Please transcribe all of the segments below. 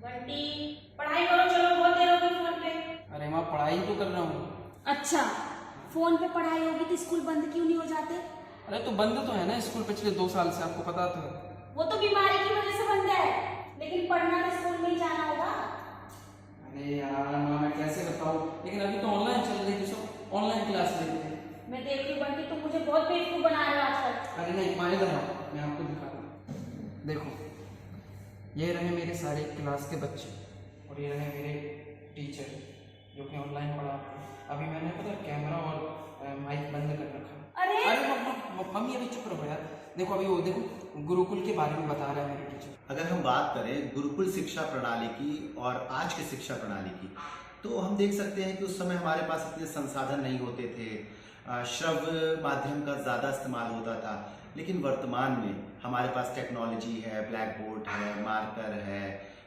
बंटी पढ़ाई करो, चलो बहुत देर हो गई फोन पे। अरे माँ पढ़ाई तो कर रहा हूँ। अच्छा, फोन पे पढ़ाई होगी तो स्कूल बंद क्यों नहीं हो जाते? अरे तो बंद तो है ना स्कूल पिछले 2 साल से, आपको पता तो है। वो तो बीमारी की वजह से बंद है, लेकिन पढ़ना तो स्कूल में ही जाना होगा। अरे यार माँ मैं कैसे बताऊँ, लेकिन अभी तो ऑनलाइन चल रही है, सब ऑनलाइन क्लास लेते हैं। मैं देख रही हूँ बंटी, तुम मुझे बहुत बेवकूफ बना रहे हो आजकल। अरे नहीं माँ इधर आओ, मैं आपको दिखाता हूँ। देखो ये रहे मेरे सारे क्लास के बच्चे और ये रहे मेरे टीचर जो कि ऑनलाइन पढ़ाते हैं। अभी मैंने पता कैमरा और माइक बंद कर रखा है। अरे मम्मी अभी चुप रहो यार। देखो अभी वो देखो गुरुकुल के बारे में बता रहा है मेरे टीचर। अगर हम बात करें गुरुकुल शिक्षा प्रणाली की और आज की शिक्षा प्रणाली की, तो हम देख सकते हैं कि उस समय हमारे पास इतने संसाधन नहीं होते थे, श्रव्य माध्यम का ज़्यादा इस्तेमाल होता था। लेकिन वर्तमान में हमारे पास टेक्नोलॉजी है, ब्लैक बोर्ड है, मार्कर है,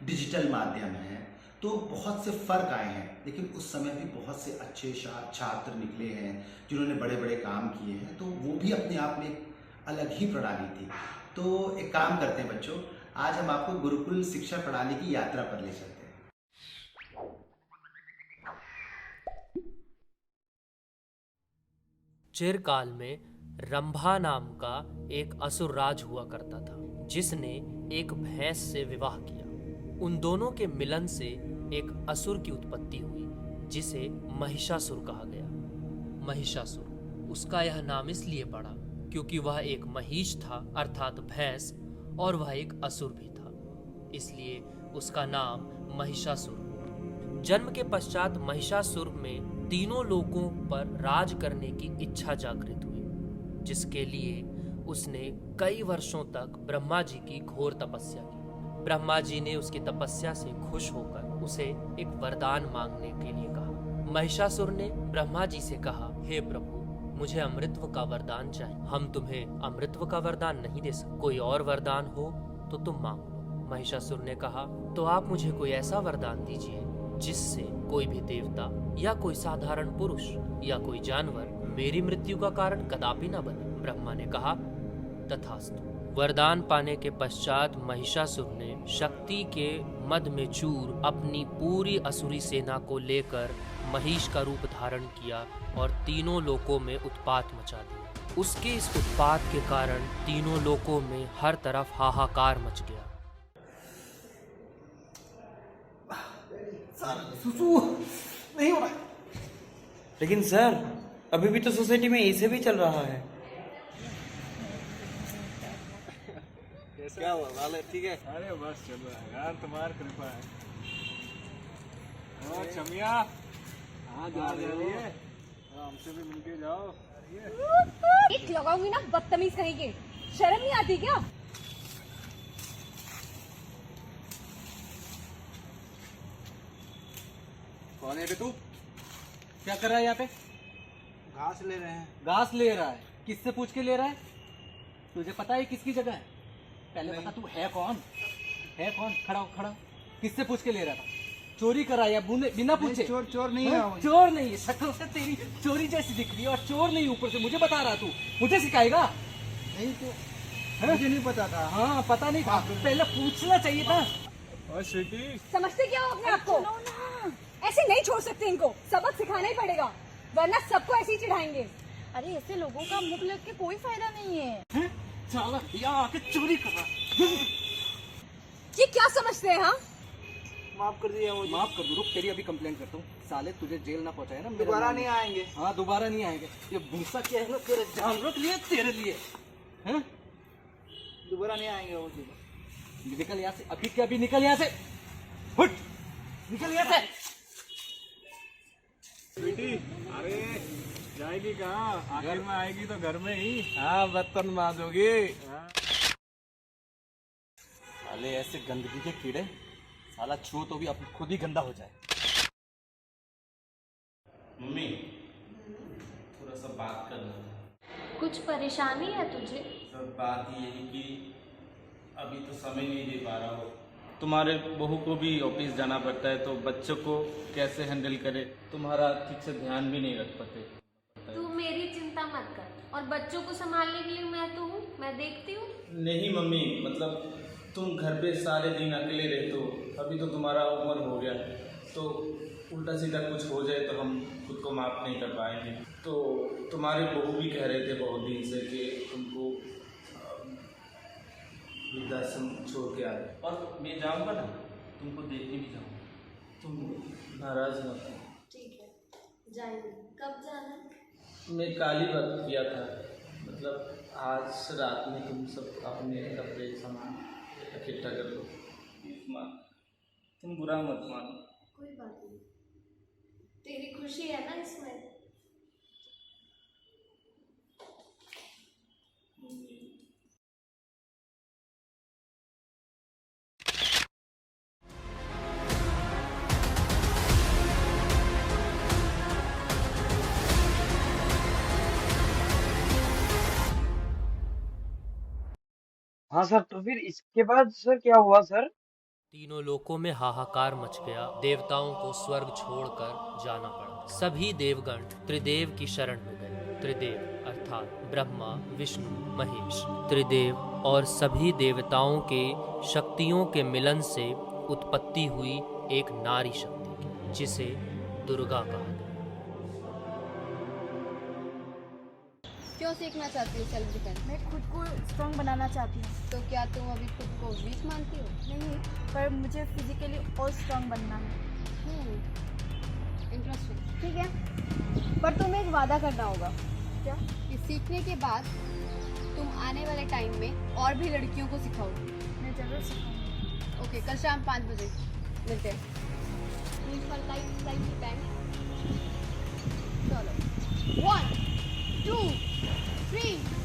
डिजिटल माध्यम है, तो बहुत से फ़र्क आए हैं। लेकिन उस समय भी बहुत से अच्छे छात्र निकले हैं जिन्होंने बड़े बड़े काम किए हैं, तो वो भी अपने आप में एक अलग ही प्रणाली थी। तो एक काम करते हैं बच्चों, आज हम आपको गुरुकुल शिक्षा प्रणाली की यात्रा पर ले चलते हैं। चिरकाल में रंभा नाम का एक असुर राज हुआ करता था, जिसने एक भैंस से विवाह किया। उन दोनों के मिलन से एक असुर की उत्पत्ति हुई, जिसे महिषासुर कहा गया। महिषासुर उसका यह नाम इसलिए पड़ा क्योंकि वह एक महिष था, अर्थात भैंस, और वह एक असुर भी था, इसलिए उसका नाम महिषासुर। जन्म के पश्चात महिषासुर में तीनों लोकों पर राज करने की इच्छा जागृत हुई, जिसके लिए उसने कई वर्षों तक ब्रह्मा जी की घोर तपस्या की। ब्रह्मा जी ने उसकी तपस्या से खुश होकर उसे एक वरदान मांगने के लिए कहा। महिषासुर ने ब्रह्मा जी से कहा, हे प्रभु, मुझे अमृतत्व का वरदान चाहिए। हम तुम्हें अमृतत्व का वरदान नहीं दे सकते, कोई और वरदान हो तो तुम मांग लो। महिषासुर ने कहा, तो आप मुझे कोई ऐसा वरदान दीजिए जिससे कोई भी देवता या कोई साधारण पुरुष या कोई जानवर मेरी मृत्यु का कारण कदापि न बने। ब्रह्मा ने कहा, तथास्तु। वरदान पाने के पश्चात महिषासुर ने शक्ति के मद में चूर अपनी पूरी असुरी सेना को लेकर महिष का रूप धारण किया और तीनों लोकों में उत्पात मचा दिया। उसके इस उत्पात के कारण तीनों लोकों में हर तरफ हाहाकार मच गया। सुसु नहीं हो रहा है। लेकिन सर अभी भी तो सोसाइटी में ऐसे भी चल रहा है। क्या हुआ वाले, ठीक है? अरे बस चल रहा है यार, तुम्हारी कृपा है। और चमिया हाँ जा रही है, हमसे भी मिलके जाओ। एक लगाऊंगी ना, बदतमीज कहेंगे, शर्म नहीं आती क्या? कौन है बे तू? क्या कर रहा है यहाँ पे? घास ले रहे हैं। घास ले रहा है? किससे पूछ के ले रहा है? तुझे पता है किसकी जगह है? पहले बता, तू है कौन? है कौन? खड़ा हो, खड़ा हो। किससे पूछ के ले रहा था? चोरी करा या बिना पूछे? चोर नहीं है। चोर नहीं है, शक्ल से तेरी चोरी जैसी दिख रही है, और चोर नहीं, ऊपर से मुझे बता रहा तू। मुझे सिखाएगा? नहीं तो मुझे नहीं पता था। हाँ पता नहीं था, पहले पूछना चाहिए था। और स्वीटी समझते क्या हो अपने आप को? ऐसे नहीं छोड़ सकते इनको, सबक सिखाना ही पड़ेगा, वरना सबको ऐसे ही चिढ़ाएंगे। अरे ऐसे लोगों का मुख लग के कोई फायदा नहीं है। साला यहाँ आके चोरी कर रहा। ये क्या समझते हैं? हाँ, माफ कर दिया मुझे। माफ कर दो, रुक तेरी अभी कंप्लेन करता हूँ। साले तुझे जेल ना पहुंचाए ना, दोबारा नहीं आएंगे। हाँ दोबारा नहीं आएंगे। ये भूसा क्या है ना, तेरे जानवरों के लिए, तेरे लिए। हैं? दोबारा नहीं आएंगे मुझे। निकल यहाँ से, अभी के अभी निकल यहाँ से। हट, निकल यहाँ से। बेटी अरे जाएगी कहाँ? आखिर में आएगी तो घर में ही। हाँ बर्तन मांजोगी। साले ऐसे गंदगी के कीड़े, साला छू तो भी अब खुद ही गंदा हो जाए। मम्मी थोड़ा सा बात करना था। कुछ परेशानी है तुझे? सर बात यही कि अभी तो समय नहीं दे पा रहा हो। तुम्हारे बहू को भी ऑफिस जाना पड़ता है, तो बच्चों को कैसे हैंडल करे, तुम्हारा ठीक से ध्यान भी नहीं रख पाते। तू मेरी चिंता मत कर, और बच्चों को संभालने के लिए मैं तो हूँ, मैं देखती हूँ। नहीं मम्मी, मतलब तुम घर पे सारे दिन अकेले रहते हो, अभी तो तुम्हारा उम्र हो गया, तो उल्टा सीधा कुछ हो जाए तो हम खुद को माफ़ नहीं कर पाएंगे। तो तुम्हारे बहू भी कह रहे थे बहुत दिन से कि तुमको वृद्धाश्रम छोड़ के आ जाए, और मैं जाऊँगा ना, तुमको देखने भी जाऊँगा, तुम नाराज़ मत हो। ठीक है, जाएंगे। कब जाना है? मैं काली बात किया था, मतलब आज रात में तुम सब अपने कपड़े सामान इकट्ठा कर लो। तुम बुरा मत मानो। कोई बात नहीं, तेरी खुशी है ना इसमें। हाँ सर, तो फिर इसके बाद सर क्या हुआ सर? तीनों लोकों में हाहाकार मच गया। देवताओं को स्वर्ग छोड़कर जाना पड़ा। सभी देवगण त्रिदेव की शरण में गए। त्रिदेव अर्थात ब्रह्मा, विष्णु, महेश। त्रिदेव और सभी देवताओं के शक्तियों के मिलन से उत्पत्ति हुई एक नारी शक्ति की, जिसे दुर्गा कहा गया। क्यों सीखना चाहती हो सेल्फ डिफेंस? मैं खुद को स्ट्रॉन्ग बनाना चाहती हूँ। तो क्या तुम अभी खुद को वीक मानती हो? नहीं, पर मुझे फिजिकली और स्ट्रॉन्ग बनना है। इंटरेस्टिंग। ठीक है, पर तुम्हें एक वादा करना होगा। क्या? कि सीखने के बाद तुम आने वाले टाइम में और भी लड़कियों को सिखाओगी। मैं जरूर सिखाऊंगी। ओके, कल शाम 5 बजे मिलते हैं। चलो 1 2 3।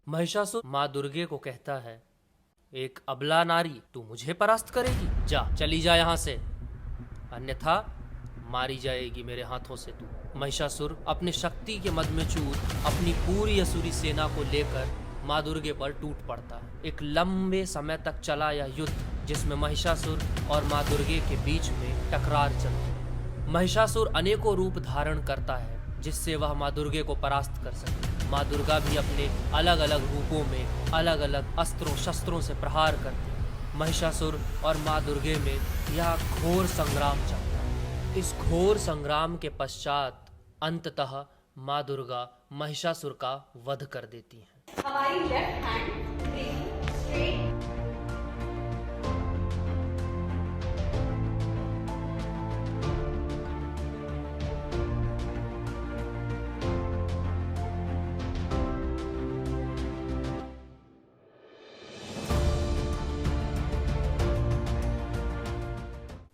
महिषासुर माँ दुर्गे को कहता है, एक अबला नारी तू मुझे परास्त करेगी? जा, चली जा यहाँ से, अन्यथा मारी जाएगी मेरे हाथों से तू। महिषासुर अपने शक्ति के मद में चूर अपनी पूरी असुरी सेना को लेकर माँ दुर्गे पर टूट पड़ता है। एक लंबे समय तक चला यह युद्ध, जिसमें महिषासुर और माँ दुर्गे के बीच में टकरार चलती है। महिषासुर अनेकों रूप धारण करता है, जिससे वह माँ दुर्गे को परास्त कर सके। माँ दुर्गा भी अपने अलग अलग रूपों में अलग अलग अस्त्रों शस्त्रों से प्रहार करती है। महिषासुर और माँ दुर्गे में यह घोर संग्राम चलता है। इस घोर संग्राम के पश्चात अंततः माँ दुर्गा महिषासुर का वध कर देती हैं। हमारी लेफ्ट हैंड स्ट्रेट।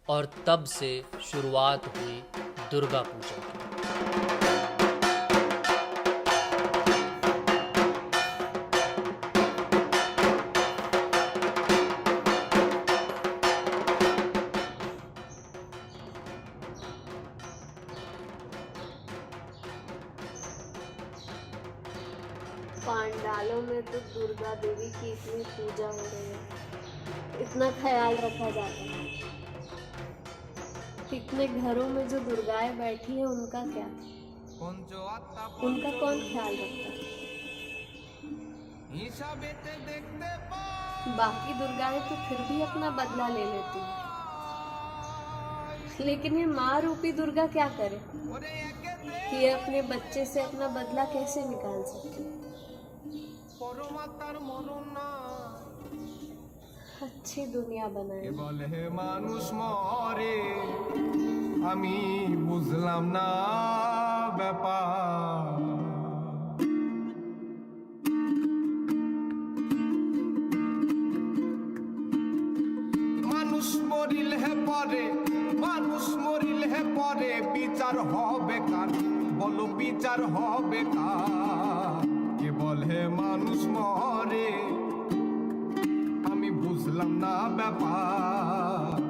और तब से शुरुआत हुई दुर्गा पूजा की। पांडालों में तो दुर्गा देवी की इतनी पूजा हो रही है, इतना ख्याल रखा जाता है। कितने घरों में जो दुर्गाएं बैठी है, उनका क्या? उनका कौन ख्याल रखता है? बाकी दुर्गाएं तो फिर भी अपना बदला ले लेती हैं, लेकिन ये माँ रूपी दुर्गा क्या करे? ये अपने बच्चे से अपना बदला कैसे निकाल सकती है? अच्छी दुनिया बनाए। বলে মানুষ মরে আমি বুঝলাম না ব্যাপার মানুষ মরিলে পরে বিচার হবে কার বলো বিচার হবে কার কে বলে মানুষ মরে আমি বুঝলাম না ব্যাপার